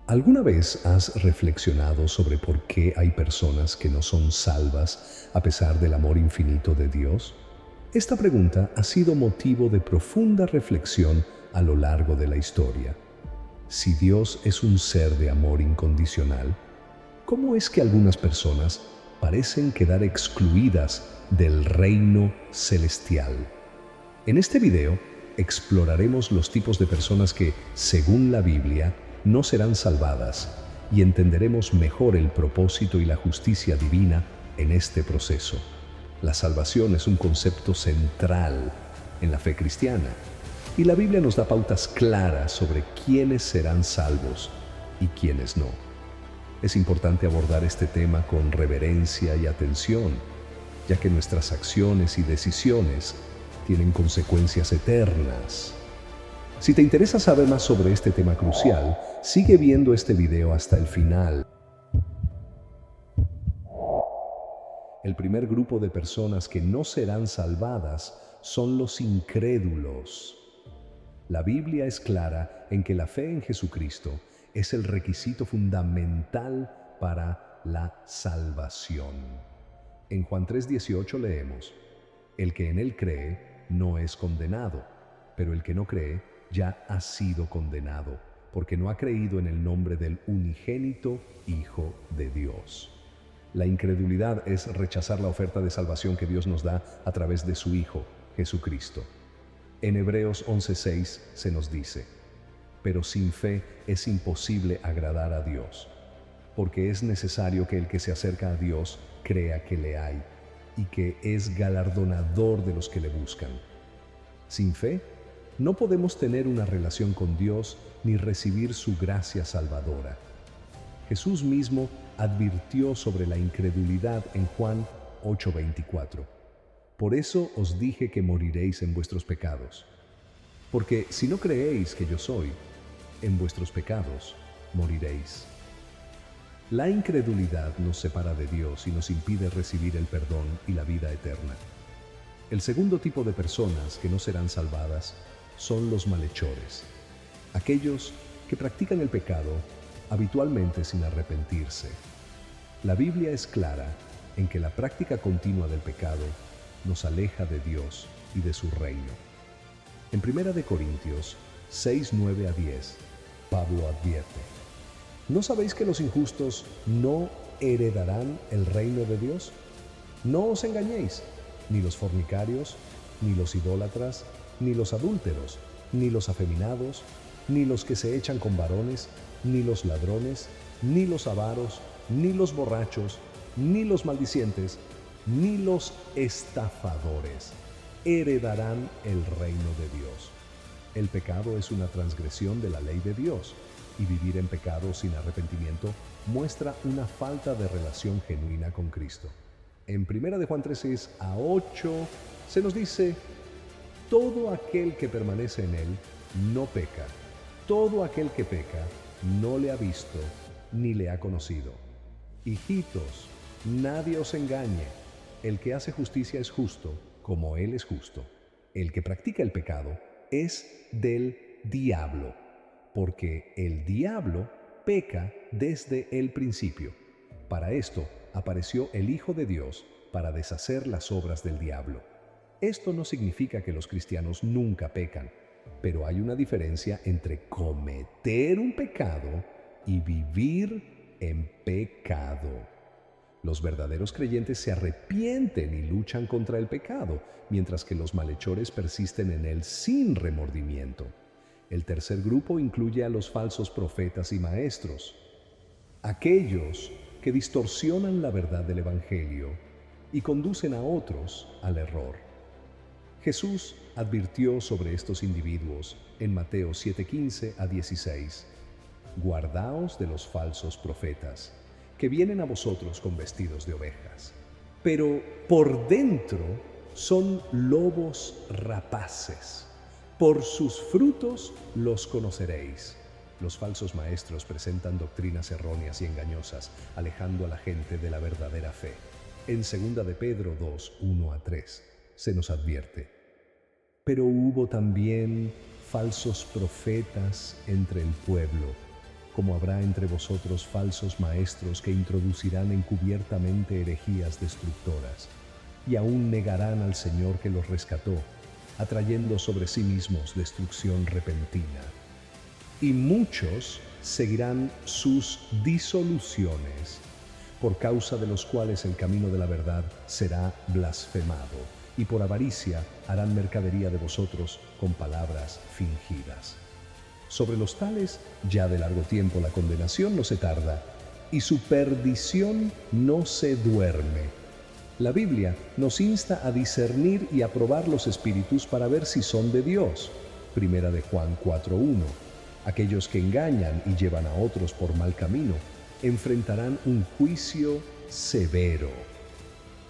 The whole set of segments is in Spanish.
¿Alguna vez has reflexionado sobre por qué hay personas que no son salvas a pesar del amor infinito de Dios? Esta pregunta ha sido motivo de profunda reflexión a lo largo de la historia. Si Dios es un ser de amor incondicional, ¿cómo es que algunas personas parecen quedar excluidas del reino celestial? En este video exploraremos los tipos de personas que, según la Biblia, no serán salvadas y entenderemos mejor el propósito y la justicia divina en este proceso. La salvación es un concepto central en la fe cristiana y la Biblia nos da pautas claras sobre quiénes serán salvos y quiénes no. Es importante abordar este tema con reverencia y atención, ya que nuestras acciones y decisiones tienen consecuencias eternas. Si te interesa saber más sobre este tema crucial, sigue viendo este video hasta el final. El primer grupo de personas que no serán salvadas son los incrédulos. La Biblia es clara en que la fe en Jesucristo es el requisito fundamental para la salvación. En Juan 3:18 leemos: el que en él cree no es condenado, pero el que no cree ya ha sido condenado, porque no ha creído en el nombre del unigénito Hijo de Dios. La incredulidad es rechazar la oferta de salvación que Dios nos da a través de su Hijo, Jesucristo. En Hebreos 11:6 se nos dice: pero sin fe es imposible agradar a Dios, porque es necesario que el que se acerca a Dios crea que le hay y que es galardonador de los que le buscan. Sin fe, no podemos tener una relación con Dios ni recibir su gracia salvadora. Jesús mismo advirtió sobre la incredulidad en Juan 8:24. Por eso os dije que moriréis en vuestros pecados. Porque si no creéis que yo soy, en vuestros pecados moriréis. La incredulidad nos separa de Dios y nos impide recibir el perdón y la vida eterna. El segundo tipo de personas que no serán salvadas son los malhechores, aquellos que practican el pecado habitualmente sin arrepentirse. La Biblia es clara en que la práctica continua del pecado nos aleja de Dios y de su reino. En 1 Corintios 6:9-10, Pablo advierte: ¿no sabéis que los injustos no heredarán el reino de Dios? No os engañéis, ni los fornicarios, ni los idólatras, ni los adúlteros, ni los afeminados, ni los que se echan con varones, ni los ladrones, ni los avaros, ni los borrachos, ni los maldicientes, ni los estafadores heredarán el reino de Dios. El pecado es una transgresión de la ley de Dios, y vivir en pecado sin arrepentimiento muestra una falta de relación genuina con Cristo. En 1 de Juan 3:6-8 se nos dice: todo aquel que permanece en él no peca. Todo aquel que peca no le ha visto ni le ha conocido. Hijitos, nadie os engañe. El que hace justicia es justo, como él es justo. El que practica el pecado es del diablo, porque el diablo peca desde el principio. Para esto apareció el Hijo de Dios, para deshacer las obras del diablo. Esto no significa que los cristianos nunca pecan, pero hay una diferencia entre cometer un pecado y vivir en pecado. Los verdaderos creyentes se arrepienten y luchan contra el pecado, mientras que los malhechores persisten en él sin remordimiento. El tercer grupo incluye a los falsos profetas y maestros, aquellos que distorsionan la verdad del Evangelio y conducen a otros al error. Jesús advirtió sobre estos individuos en Mateo 7:15-16: guardaos de los falsos profetas, que vienen a vosotros con vestidos de ovejas, pero por dentro son lobos rapaces. Por sus frutos los conoceréis. Los falsos maestros presentan doctrinas erróneas y engañosas, alejando a la gente de la verdadera fe. En 2 de Pedro 2:1-3 se nos advierte: pero hubo también falsos profetas entre el pueblo, como habrá entre vosotros falsos maestros que introducirán encubiertamente herejías destructoras, y aún negarán al Señor que los rescató, atrayendo sobre sí mismos destrucción repentina. Y muchos seguirán sus disoluciones, por causa de los cuales el camino de la verdad será blasfemado, y por avaricia harán mercadería de vosotros con palabras fingidas. Sobre los tales, ya de largo tiempo la condenación no se tarda, y su perdición no se duerme. La Biblia nos insta a discernir y a probar los espíritus para ver si son de Dios. Primera de Juan 4:1. Aquellos que engañan y llevan a otros por mal camino enfrentarán un juicio severo.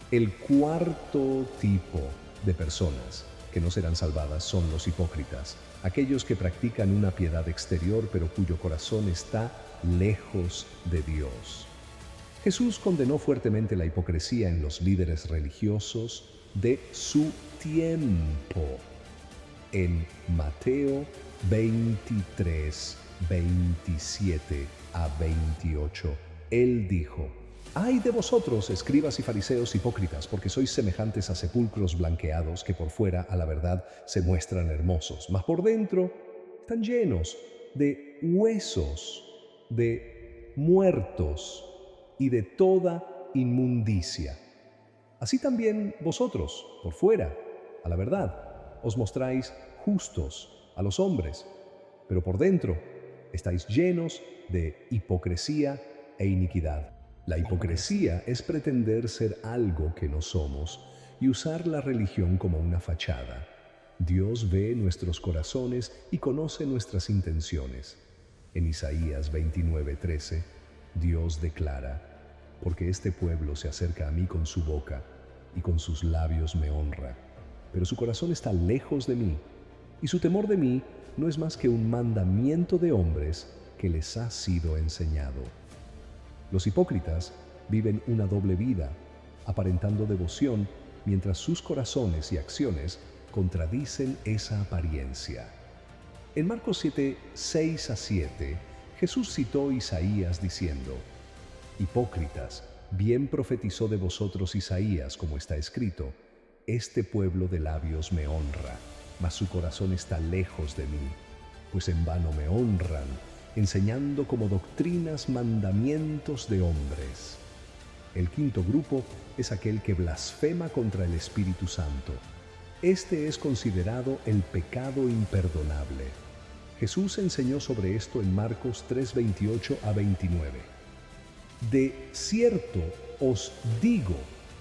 El cuarto tipo de personas que no serán salvadas son los hipócritas, aquellos que practican una piedad exterior pero cuyo corazón está lejos de Dios. Jesús condenó fuertemente la hipocresía en los líderes religiosos de su tiempo. En Mateo 23, 27 a 28, Él dijo: ¡Ay de vosotros, escribas y fariseos hipócritas, porque sois semejantes a sepulcros blanqueados que por fuera, a la verdad, se muestran hermosos, mas por dentro están llenos de huesos, de muertos y de toda inmundicia! Así también vosotros, por fuera, a la verdad, os mostráis justos a los hombres, pero por dentro estáis llenos de hipocresía e iniquidad. La hipocresía es pretender ser algo que no somos y usar la religión como una fachada. Dios ve nuestros corazones y conoce nuestras intenciones. En Isaías 29:13, Dios declara: porque este pueblo se acerca a mí con su boca y con sus labios me honra, pero su corazón está lejos de mí, y su temor de mí no es más que un mandamiento de hombres que les ha sido enseñado. Los hipócritas viven una doble vida, aparentando devoción mientras sus corazones y acciones contradicen esa apariencia. En Marcos 7, 6 a 7, Jesús citó Isaías diciendo: hipócritas, bien profetizó de vosotros Isaías, como está escrito: este pueblo de labios me honra, mas su corazón está lejos de mí, pues en vano me honran, enseñando como doctrinas mandamientos de hombres. El quinto grupo es aquel que blasfema contra el Espíritu Santo. Este es considerado el pecado imperdonable. Jesús enseñó sobre esto en Marcos 3:28 a 29. De cierto os digo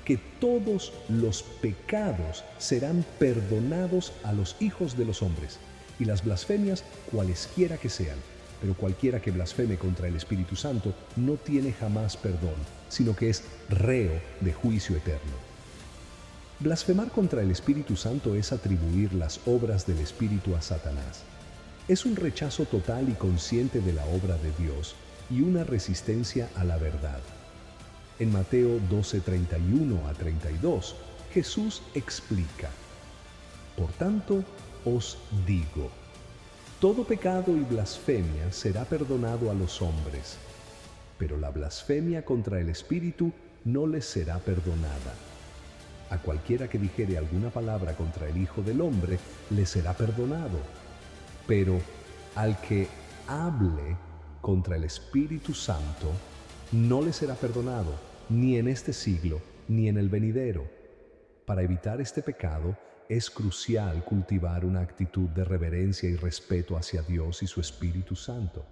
que todos los pecados serán perdonados a los hijos de los hombres, y las blasfemias cualesquiera que sean. Pero cualquiera que blasfeme contra el Espíritu Santo no tiene jamás perdón, sino que es reo de juicio eterno. Blasfemar contra el Espíritu Santo es atribuir las obras del Espíritu a Satanás. Es un rechazo total y consciente de la obra de Dios y una resistencia a la verdad. En Mateo 12:31 a 32, Jesús explica: por tanto, os digo, todo pecado y blasfemia será perdonado a los hombres, pero la blasfemia contra el Espíritu no les será perdonada. A cualquiera que dijere alguna palabra contra el Hijo del Hombre, le será perdonado, pero al que hable contra el Espíritu Santo, no le será perdonado, ni en este siglo, ni en el venidero. Para evitar este pecado, es crucial cultivar una actitud de reverencia y respeto hacia Dios y su Espíritu Santo.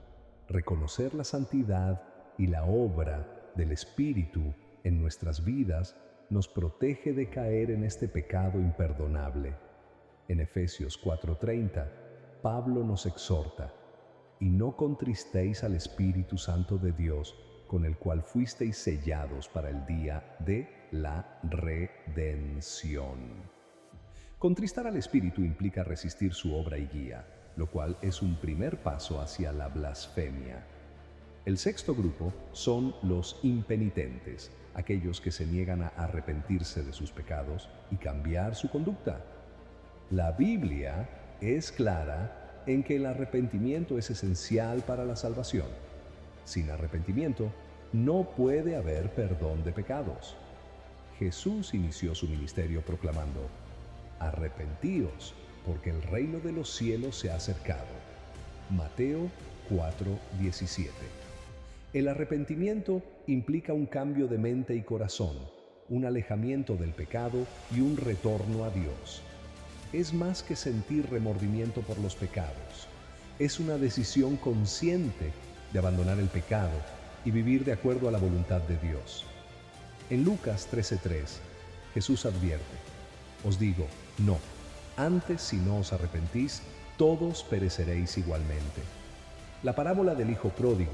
Reconocer la santidad y la obra del Espíritu en nuestras vidas nos protege de caer en este pecado imperdonable. En Efesios 4:30, Pablo nos exhorta: y no contristéis al Espíritu Santo de Dios, con el cual fuisteis sellados para el día de la redención. Contristar al Espíritu implica resistir su obra y guía, lo cual es un primer paso hacia la blasfemia. El sexto grupo son los impenitentes, aquellos que se niegan a arrepentirse de sus pecados y cambiar su conducta. La Biblia es clara en que el arrepentimiento es esencial para la salvación. Sin arrepentimiento, no puede haber perdón de pecados. Jesús inició su ministerio proclamando: arrepentíos, porque el reino de los cielos se ha acercado. Mateo 4:17. El arrepentimiento implica un cambio de mente y corazón, un alejamiento del pecado y un retorno a Dios. Es más que sentir remordimiento por los pecados. Es una decisión consciente de abandonar el pecado y vivir de acuerdo a la voluntad de Dios. En Lucas 13:3, Jesús advierte: os digo, no, antes si no os arrepentís, todos pereceréis igualmente. La parábola del hijo pródigo,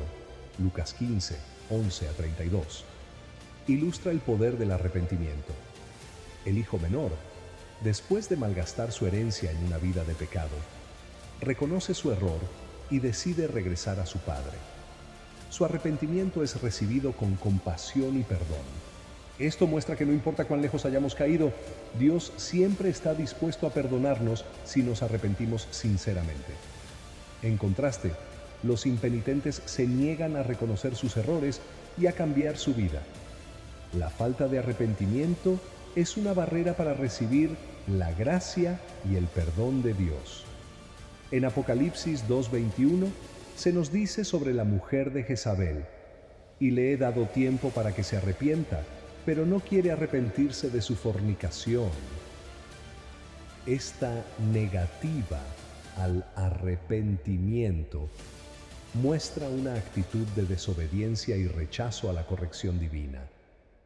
Lucas 15:11-32, ilustra el poder del arrepentimiento. El hijo menor, después de malgastar su herencia en una vida de pecado, reconoce su error y decide regresar a su padre. Su arrepentimiento es recibido con compasión y perdón. Esto muestra que no importa cuán lejos hayamos caído, Dios siempre está dispuesto a perdonarnos si nos arrepentimos sinceramente. En contraste, los impenitentes se niegan a reconocer sus errores y a cambiar su vida. La falta de arrepentimiento es una barrera para recibir la gracia y el perdón de Dios. En Apocalipsis 2:21 se nos dice sobre la mujer de Jezabel: y le he dado tiempo para que se arrepienta, pero no quiere arrepentirse de su fornicación. Esta negativa al arrepentimiento muestra una actitud de desobediencia y rechazo a la corrección divina.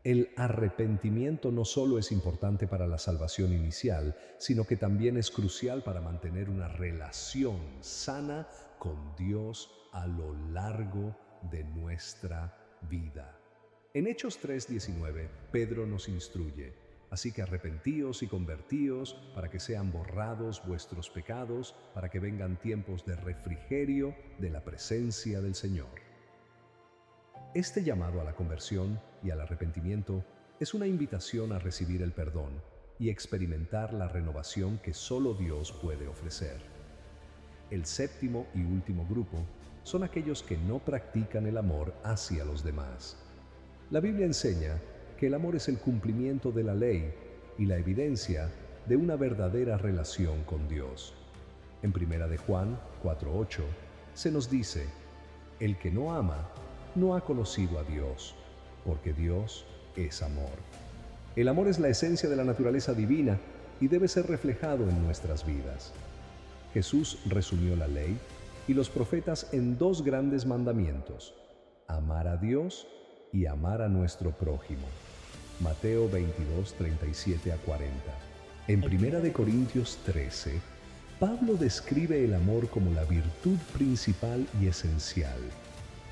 El arrepentimiento no solo es importante para la salvación inicial, sino que también es crucial para mantener una relación sana con Dios a lo largo de nuestra vida. En Hechos 3:19, Pedro nos instruye: así que arrepentíos y convertíos para que sean borrados vuestros pecados, para que vengan tiempos de refrigerio de la presencia del Señor. Este llamado a la conversión y al arrepentimiento es una invitación a recibir el perdón y experimentar la renovación que solo Dios puede ofrecer. El séptimo y último grupo son aquellos que no practican el amor hacia los demás. La Biblia enseña que el amor es el cumplimiento de la ley y la evidencia de una verdadera relación con Dios. En 1 de Juan 4:8 se nos dice: el que no ama no ha conocido a Dios, porque Dios es amor. El amor es la esencia de la naturaleza divina y debe ser reflejado en nuestras vidas. Jesús resumió la ley y los profetas en dos grandes mandamientos: amar a Dios y amar a nuestro prójimo. Mateo 22:37-40. En 1 Corintios 13, Pablo describe el amor como la virtud principal y esencial.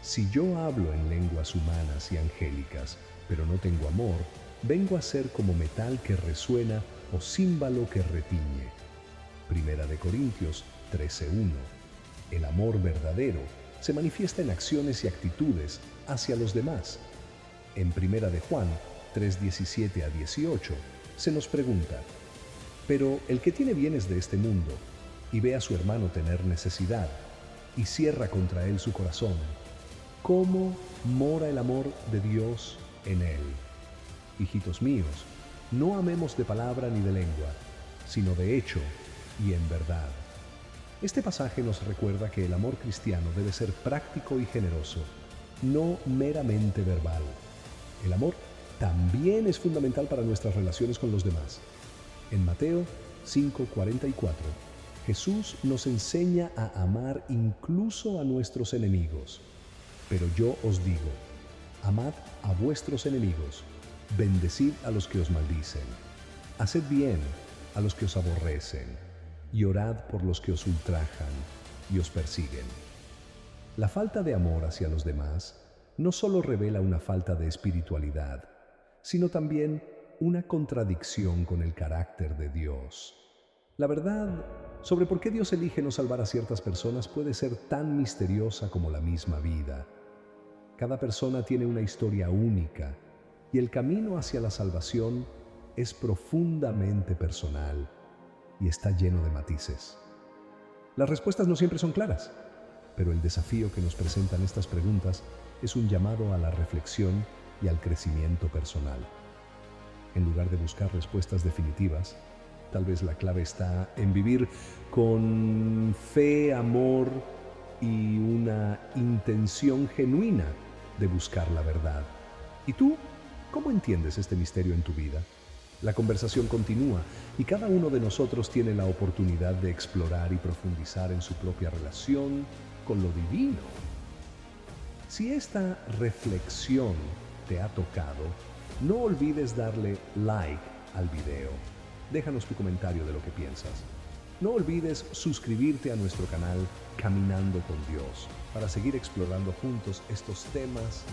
Si yo hablo en lenguas humanas y angélicas, pero no tengo amor, vengo a ser como metal que resuena o címbalo que retiñe. 1 Corintios 13:1. El amor verdadero se manifiesta en acciones y actitudes hacia los demás. En 1 de Juan 3:17-18 se nos pregunta: pero el que tiene bienes de este mundo y ve a su hermano tener necesidad y cierra contra él su corazón, ¿cómo mora el amor de Dios en él? Hijitos míos, no amemos de palabra ni de lengua, sino de hecho y en verdad. Este pasaje nos recuerda que el amor cristiano debe ser práctico y generoso, no meramente verbal. El amor también es fundamental para nuestras relaciones con los demás. En Mateo 5:44, Jesús nos enseña a amar incluso a nuestros enemigos. Pero yo os digo: amad a vuestros enemigos, bendecid a los que os maldicen, haced bien a los que os aborrecen, y orad por los que os ultrajan y os persiguen. La falta de amor hacia los demás no solo revela una falta de espiritualidad, sino también una contradicción con el carácter de Dios. La verdad sobre por qué Dios elige no salvar a ciertas personas puede ser tan misteriosa como la misma vida. Cada persona tiene una historia única y el camino hacia la salvación es profundamente personal y está lleno de matices. Las respuestas no siempre son claras. Pero el desafío que nos presentan estas preguntas es un llamado a la reflexión y al crecimiento personal. En lugar de buscar respuestas definitivas, tal vez la clave está en vivir con fe, amor y una intención genuina de buscar la verdad. ¿Y tú? ¿Cómo entiendes este misterio en tu vida? La conversación continúa y cada uno de nosotros tiene la oportunidad de explorar y profundizar en su propia relación con lo divino. Si esta reflexión te ha tocado, no olvides darle like al video. Déjanos tu comentario de lo que piensas. No olvides suscribirte a nuestro canal Caminando con Dios para seguir explorando juntos estos temas